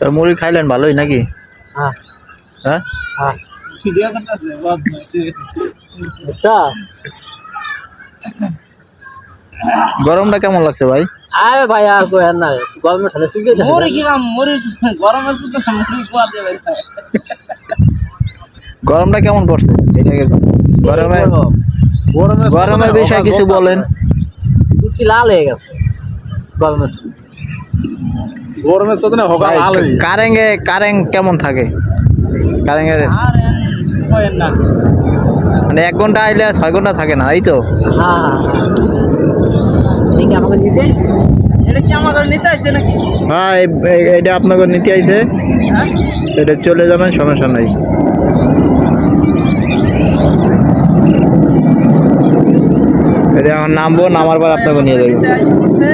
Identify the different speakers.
Speaker 1: তো মুড়ি খাইলেন ভালোই নাকি?
Speaker 2: হ্যাঁ
Speaker 1: হ্যাঁ
Speaker 2: হ্যাঁ আচ্ছা
Speaker 1: গরমটা কেমন লাগছে ভাই?
Speaker 2: আরে ভাই আর কই আর না গরমে ঠান্ডা শুকিয়ে যাচ্ছে
Speaker 3: মুড়ি কি মুড়ি গরমের তো মুড়ি কোয়া দেবে
Speaker 1: গরমটা কেমন পড়ছে এটাকে গরমের গরমের বিষয়ে কিছু বলেন।
Speaker 2: কুচি লাল হয়ে গেছে গরমে
Speaker 3: গরমের সাথে না হোগা
Speaker 1: ভাই,
Speaker 3: লাল হয়ে
Speaker 1: কারেন্ট কেমন থাকে? কারেন্টের
Speaker 3: আর কইেন না
Speaker 1: মানে 1 ঘন্টা আইলে 6 ঘন্টা থাকে না, এই তো?
Speaker 2: হ্যাঁ ঠিক আমাকে দিতে
Speaker 3: এটা কি আমাদের নিতে আসছে নাকি
Speaker 1: হ্যাঁ এটা আপনাকে নিতে আইছে,
Speaker 3: হ্যাঁ
Speaker 1: এটা চলে যাবেন, সমস্যা নাই। এটা এখন নামবো, নামার পর আপনাকে নিয়ে যাবো।
Speaker 3: নিতে আসছে